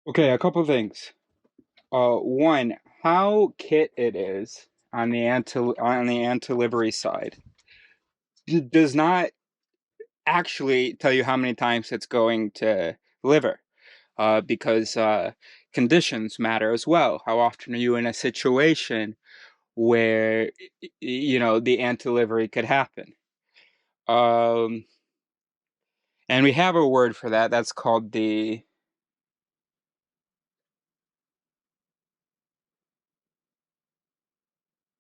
Okay, a couple things. One, how kit it is on the anti-livery side does not actually tell you how many times it's going to liver, because conditions matter as well. How often are you in a situation where the anti-livery could happen? Um, and we have a word for that. That's called the,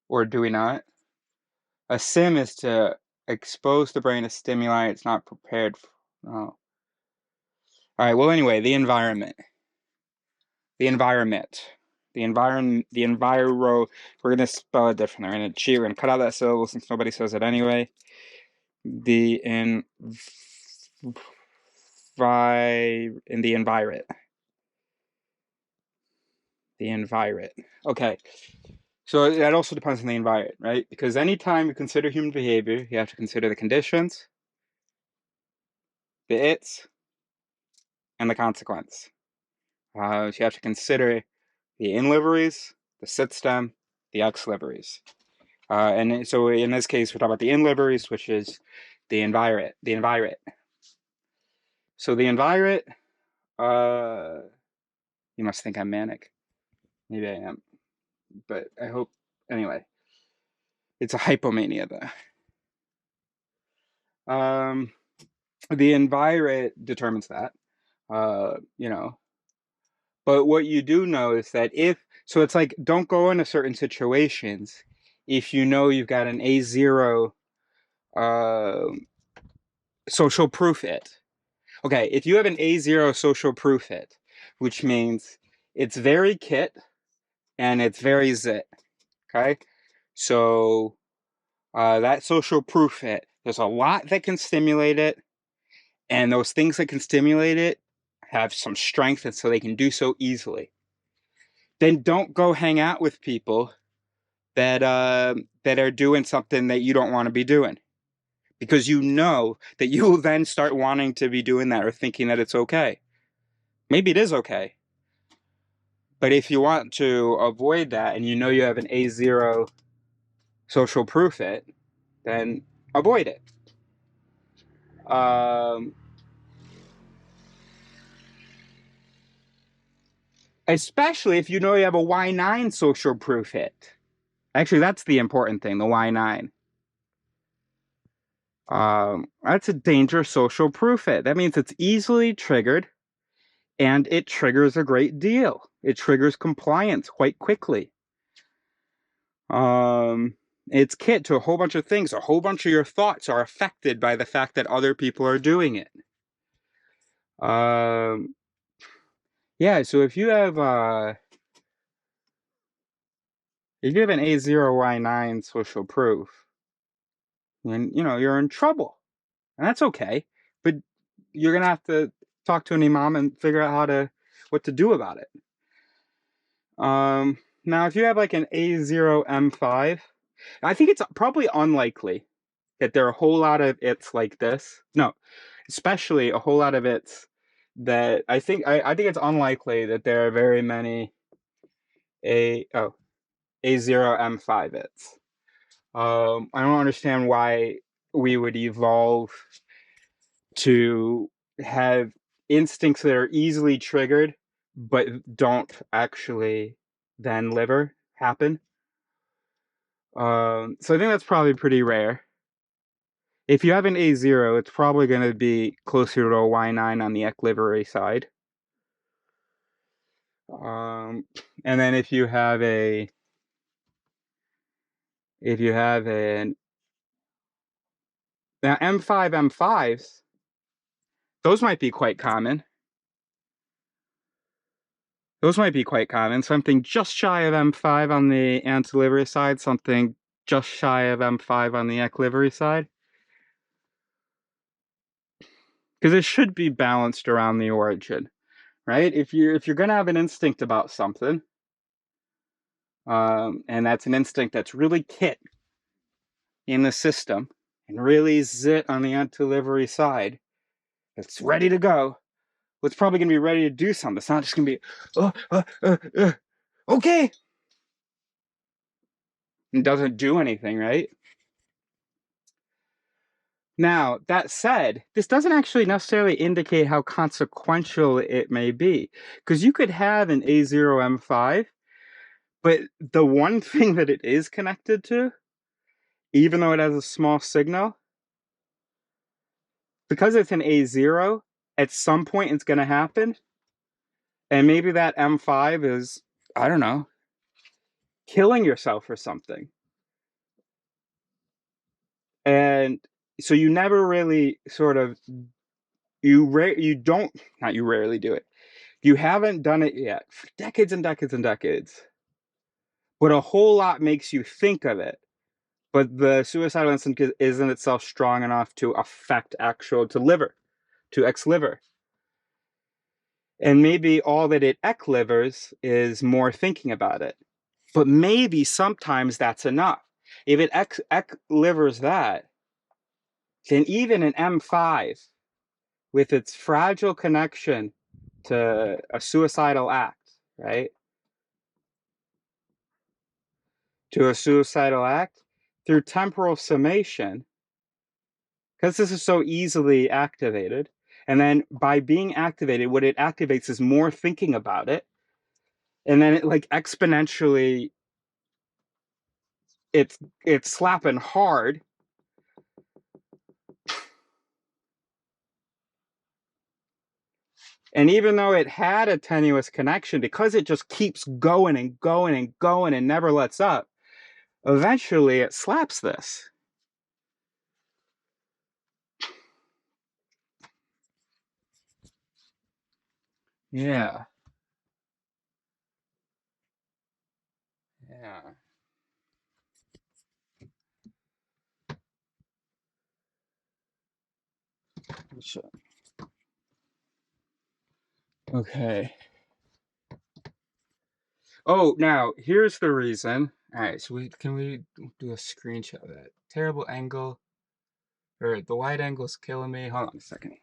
or do we not? A sim is to expose the brain to stimuli it's not prepared for. Oh. All right. Well, anyway, the environment, the environment, the environment, the enviro. We're gonna spell it differently. We're gonna cheat. We're gonna cut out that syllable since nobody says it anyway. The in the environment. The environment. Okay. So that also depends on the environment, right? Because anytime you consider human behavior, you have to consider the conditions, the its, and the consequence. So you have to consider the in liveries, the sit stem, the X liveries. And so in this case, we're talking about the in liveries, which is the environment. The environment. So the environment, uh, you must think I'm manic. Maybe I am, but I hope, anyway, it's a hypomania though. The environment determines that, you know, but what you do know is that so it's like, don't go into certain situations if you know you've got an A0 uh, social proof it. Okay, if you have an A0 social proof it, which means it's very kit and it's very zit. Okay, so that social proof it, there's a lot that can stimulate it, and those things that can stimulate it have some strength, and so they can do so easily. Then don't go hang out with people that are doing something that you don't want to be doing, because you know that you will then start wanting to be doing that or thinking that it's okay. Maybe it is okay, but if you want to avoid that and you know you have an A0 social proof it, then avoid it. Um, Especially if you know you have a Y9 social proof it. Actually, that's the important thing, the Y9. That's a dangerous social proof it. That means it's easily triggered and it triggers a great deal. It triggers compliance quite quickly. Um, it's kit to a whole bunch of things. A whole bunch of your thoughts are affected by the fact that other people are doing it. Um, yeah, so if you have an A0Y9 social proof, then you're in trouble. And that's okay. But you're gonna have to talk to an imam and figure out what to do about it. Now if you have like an A0M5, I think it's probably unlikely that there are a whole lot of its like this. No, especially a whole lot of its that I think it's unlikely that there are very many A0M5 its. I don't understand why we would evolve to have instincts that are easily triggered but don't actually then liver happen. So I think that's probably pretty rare. If you have an A0, it's probably going to be closer to a Y9 on the equilibrium side. And then if you have an now M5 M5s, those might be quite common. Those might be quite common. Something just shy of M5 on the anti-livery side, something just shy of M5 on the equilibrium side. Because it should be balanced around the origin, right? If you're gonna have an instinct about something, and that's an instinct that's really kit in the system and really zit on the anti-livery side, it's ready to go. Well, it's probably going to be ready to do something. It's not just going to be, okay. It doesn't do anything, right? Now, that said, this doesn't actually necessarily indicate how consequential it may be, because you could have an A0M5, but the one thing that it is connected to, even though it has a small signal, because it's an A0, at some point it's going to happen, and maybe that M5 is, I don't know, killing yourself or something. And so you never really sort of, you don't, not you rarely do it. You haven't done it yet for decades and decades and decades, but a whole lot makes you think of it. But the suicidal instinct isn't itself strong enough to affect to ex-liver. And maybe all that it ex-livers is more thinking about it. But maybe sometimes that's enough. If it ex-livers that, then even an M5 with its fragile connection to a suicidal act, right? To a suicidal act through temporal summation, because this is so easily activated. And then by being activated, what it activates is more thinking about it. And then it like exponentially, it's slapping hard. And even though it had a tenuous connection, because it just keeps going and going and going and never lets up, eventually it slaps this. Yeah. Yeah. Okay. Oh, now here's the reason. All right, so can we do a screenshot of that? Terrible angle, or the wide angle's killing me. Hold on a second.